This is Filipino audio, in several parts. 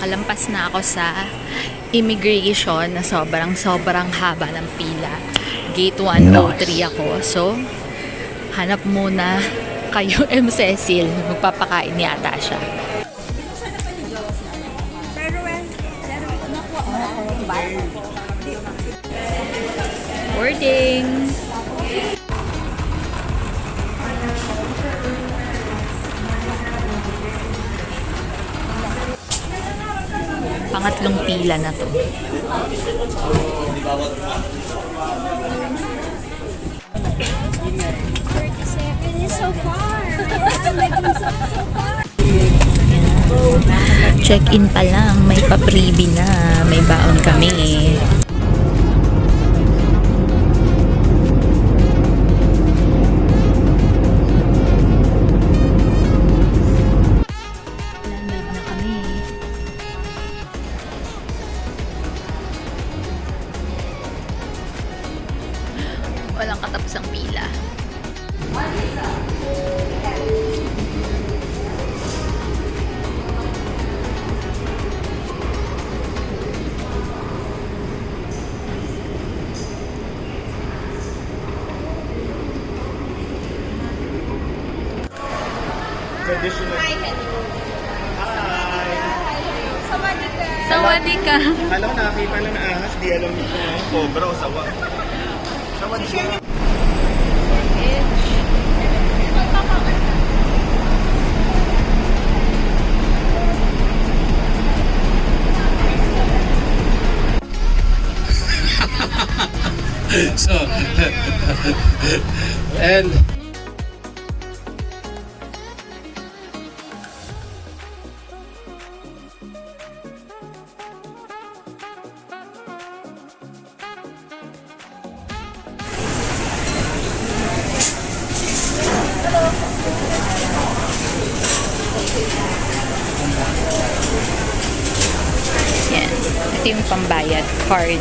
nakalampas na ako sa immigration na sobrang haba ng pila. Gate 103 ako. So, hanap muna kayo M. Cecil. Magpapakain ni ata siya. Boarding! Pangatlong pila na to. Check-in pa lang, may pa-freebie na, may baon kami. Landed na kami. Walang katapusang pila. Hi, hello. Hi. Sawadika. Alam ko nakakita lang na ahas, di alam nito yung cobra o sawa. Sawadika. So, and Yan. Ito yung pambayad card.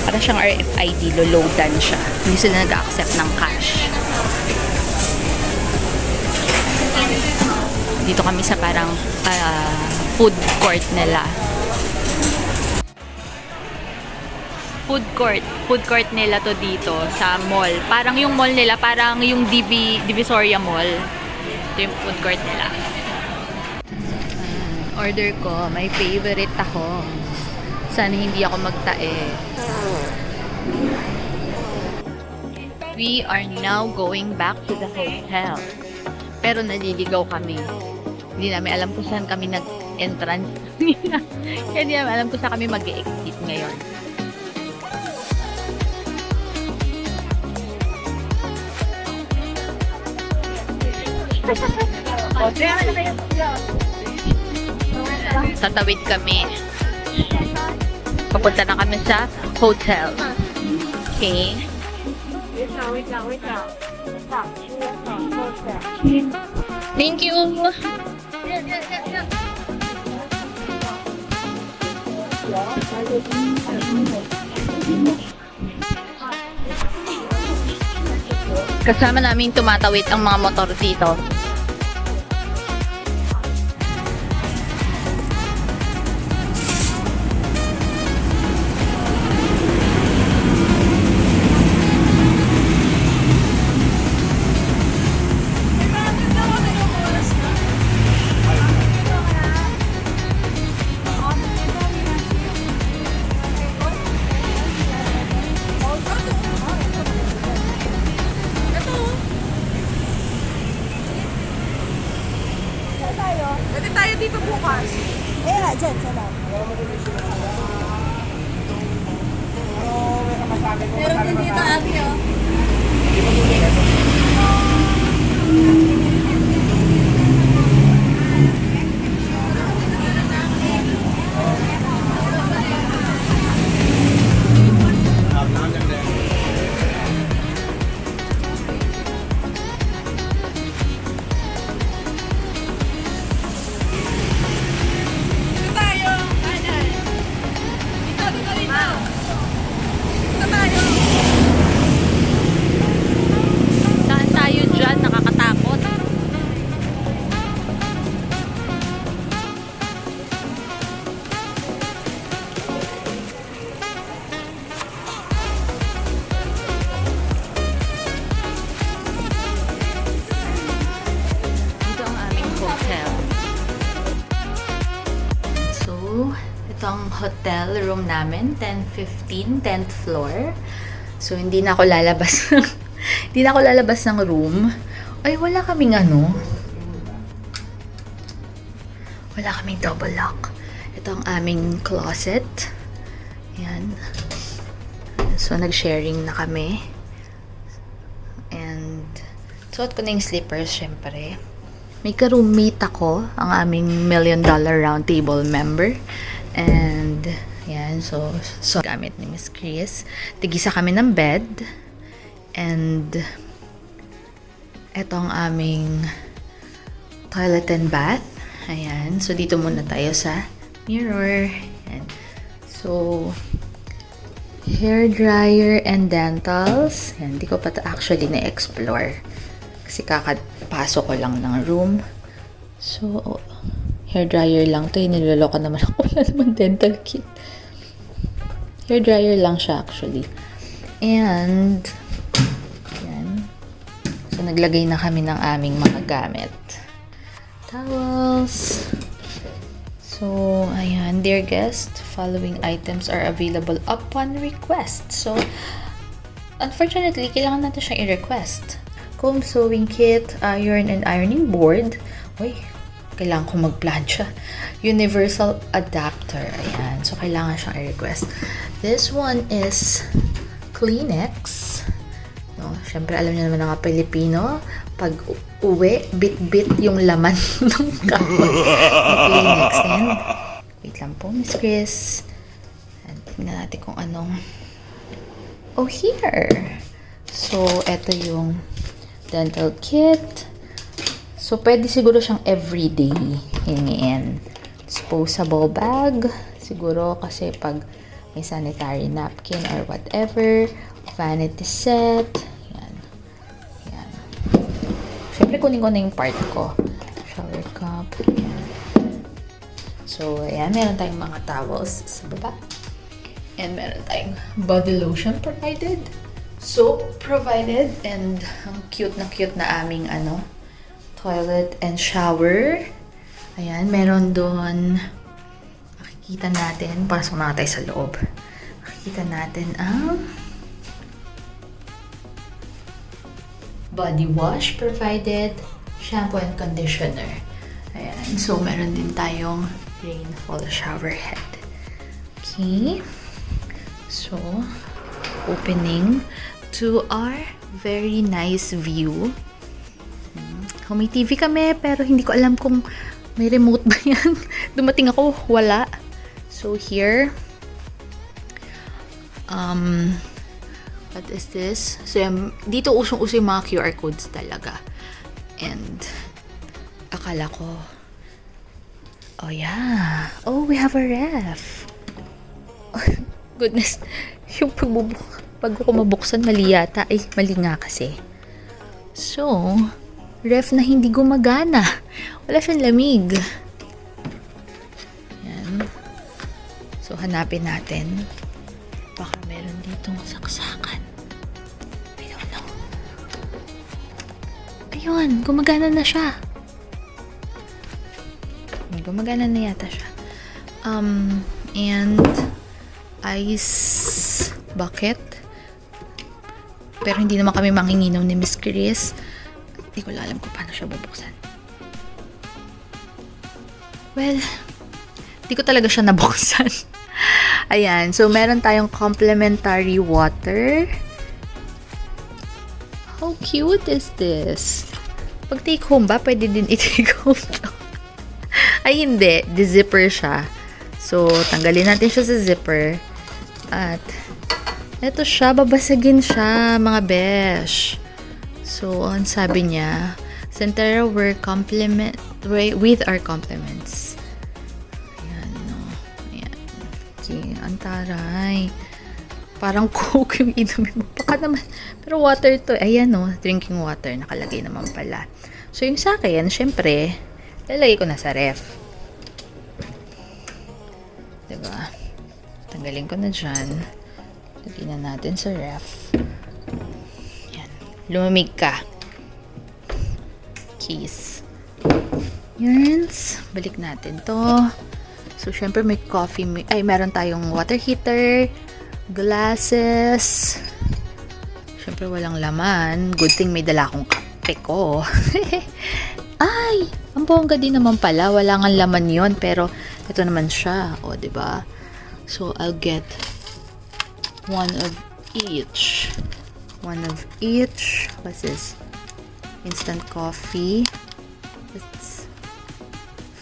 Para siyang RFID, loloadan siya. Hindi sila nag-accept ng cash. Dito kami sa parang food court nila. Food court nila to dito sa mall. Parang yung mall nila, parang yung Divisoria Mall. Ito yung food court nila. Order ko, my favorite ako. Sana hindi ako magtae. We are now going back to the hotel. Pero naliligaw kami. Hindi namin alam kung saan kami nag-entrance. Kaya hindi namin alam kung saan kami mag-exit ngayon. Tatawid kami. Papunta na kami sa hotel. Okay. Thank you. Kasama namin tumatawid ang mga motor dito. Pwede tayo dito bukas. Eh, dyan, sa lang. Meron din dito ate, oh. hotel room namin. 1015, 10th floor. So, hindi na ako lalabas. Hindi na ako lalabas ng room. Ay, wala kaming ano. Wala kaming double lock. Ito ang aming closet. Ayan. So, nag-sharing na kami. And, suot ko na yung slippers, syempre. May ka-roommate ako, ang aming $1 million round table member. And, yan, so gamit ni Miss Chris. Tigisa kami ng bed. And, eto ang aming toilet and bath. Ayan, so dito muna tayo sa mirror. Ayan. So, hair dryer and dentals. Ayan, di ko pa actually na-explore. Kasi kakapasok ko lang ng room. So, hair dryer lang to. Niloloko naman ako. Wala naman dental kit. Hair dryer lang siya actually. And, yan. So, naglagay na kami ng aming mga gamit. Towels. So, ayan. Dear guest, following items are available upon request. So, unfortunately, kailangan natin siyang i-request. Comb sewing kit, iron and ironing board. Uy, kailangan ko mag-plan siya. Universal adapter. Ayan. So, kailangan siyang i-request. This one is Kleenex. No? Siyempre, alam niyo naman ng mga Pilipino, pag uwi, bit-bit yung laman ng kapwa ni Kleenex. And, wait lang po, Miss Chris. And, tingnan natin kung anong... Oh, here! So, eto yung dental kit. So, pwede siguro siyang everyday hingin. Disposable bag. Siguro kasi pag may sanitary napkin or whatever. Vanity set. Yan. Yan. Siyempre, kunin ko na yung part ko. Shower cup. Yan. So, ayan. Meron tayong mga towels sa baba. And meron tayong body lotion provided. Soap provided. And ang cute na aming toilet and shower. Ayan, meron doon. Makikita natin. Pasok na tayo sa loob. Makikita natin ang body wash provided. Shampoo and conditioner. Ayan. So, meron din tayong rainfall shower head. Okay. So, opening to our very nice view. May TV kami, pero hindi ko alam kung may remote ba yan. Dumating ako, wala. So, here. What is this? So, dito usong-uso yung mga QR codes talaga. And, akala ko, oh yeah. Oh, we have a ref. Oh, goodness. Yung pag ko mabuksan, mali yata. Ay, mali nga kasi. So, ref na hindi gumagana. Wala siyang lamig. Yan. So, hanapin natin. Baka meron ditong saksakan. I don't know. Ayun, gumagana na siya. Gumagana na yata siya. And ice bucket. Pero hindi naman kami manginginom ni Miss Chris. Hindi ko alam kung paano siya bubuksan. Well, hindi ko talaga siya nabuksan. Ayan. So, meron tayong complimentary water. How cute is this? Pag take home ba, pwede din i-take home to. Ay, hindi. Di-zipper siya. So, tanggalin natin siya sa zipper. At, eto siya. Babasagin siya, mga besh. So, ang sabi niya, Centera with our compliments. Ayan, no. Ayan. Okay, ang taray. Parang coke yung inumin mo. Baka naman. Pero water to. Ayan, no. Drinking water. Nakalagay naman pala. So, yung sa akin, syempre, lalagay ko na sa ref. Diba? Tanggalin ko na dyan. Lagyan na natin sa ref. Yan. Lumamig ka. Keys. Yan. Balik natin to. So, syempre may coffee, meron tayong water heater, glasses. Syempre walang laman. Good thing may dala akong kape ko. Ay, ang bongga din naman pala. Wala nga laman yon, pero ito naman siya. O, diba? So, I'll get one of each. One of each. What's this? Instant coffee. It's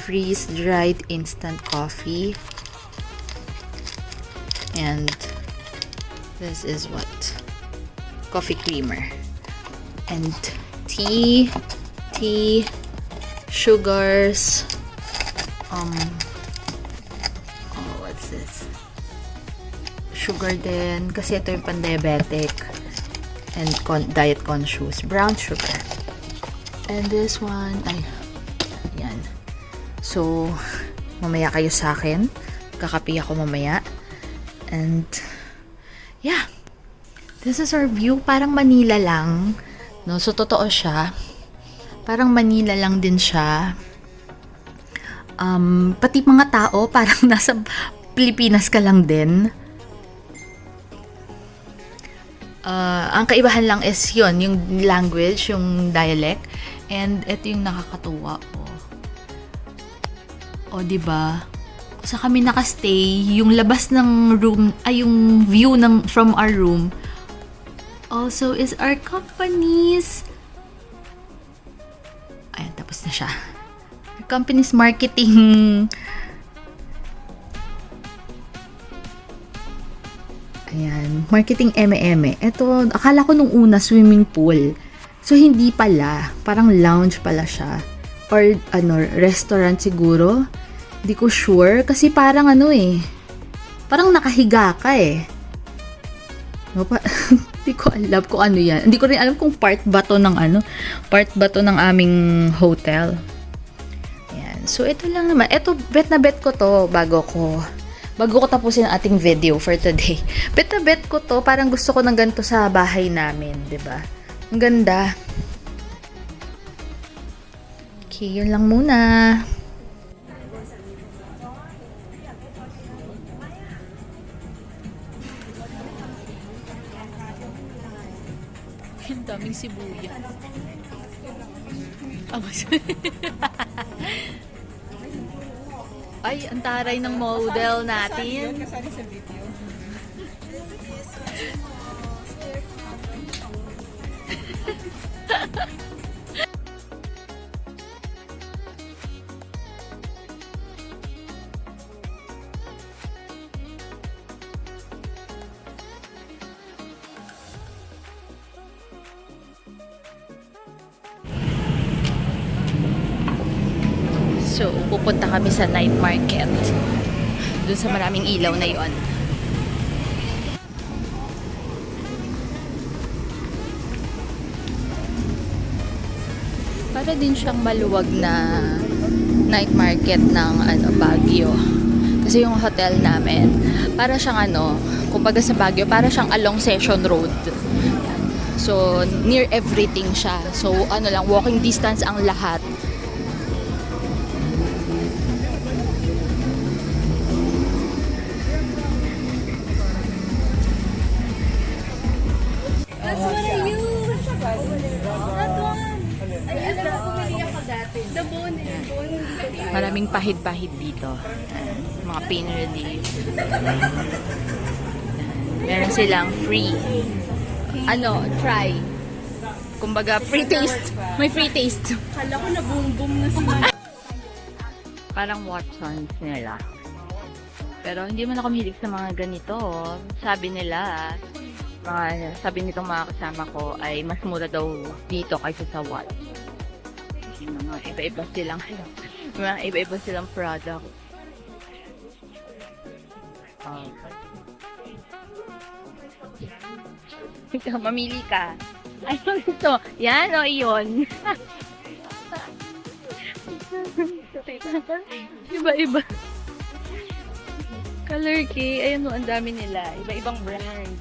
freeze-dried instant coffee. And this is what? Coffee creamer. And tea, sugars. What's this? Sugar din. Kasi ito yung pan-diabetic. And diet conscious. Brown sugar. And this one, yan. So, mamaya kayo sa akin. Kakapi ako mamaya. And, yeah. This is our view. Parang Manila lang. No? So, totoo siya. Parang Manila lang din siya. Pati mga tao, parang nasa Pilipinas ka lang din. Ang kaibahan lang is yun, yung language, yung dialect. And ito yung nakakatuwa. O, diba? Sa kami nakastay, yung labas ng room, yung view from our room, also is our company's, ayan, tapos na siya. Our company's marketing, ayan, marketing eme-eme. Ito, akala ko nung una swimming pool. So, hindi pala. Parang lounge pala siya. Or, restaurant siguro. Hindi ko sure. Kasi parang parang nakahiga ka eh. No, hindi ko alam kung ano yan. Hindi ko rin alam kung part ba to ng aming hotel. Ayan. So, ito lang naman. Ito, bet na bet ko to bago ko tapusin ang ating video for today. Bet na bet ko to. Parang gusto ko ng ganito sa bahay namin. 'Di ba? Ang ganda. Okay, yun lang muna. Ang daming sibuyas. Ay, ang taray ng model natin. So, pupunta kami sa night market. Doon sa maraming ilaw na yon. Para din siyang maluwag na night market ng Baguio. Kasi yung hotel namin, para siyang kumbaga sa Baguio, para siyang along Session Road. So, near everything siya. So, lang, walking distance ang lahat. That's what I use. That one. Ay, alam mo, bumili ako dati. The bone. Maraming pahid-pahid dito. Mga pain relief. Meron silang free. Try. Kumbaga, free taste. May free taste. Kala ko na boom-boom na sila. Parang Watsons nila. Pero hindi man ako mahilig sa mga ganito. Sabi nitong mga kasama ko ay mas mura daw dito kaysa sa Watsons. Kasi mga iba-iba silang product. Ikaw, mamili ka. Ay, ito. Yan o, iyon. Iba-iba. Color key. Ayan o, ang dami nila. Iba-ibang brand.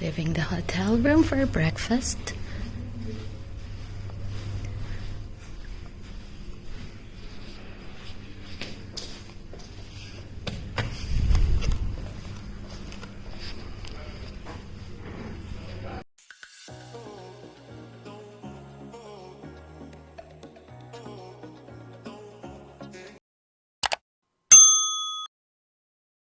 Leaving the hotel room for breakfast.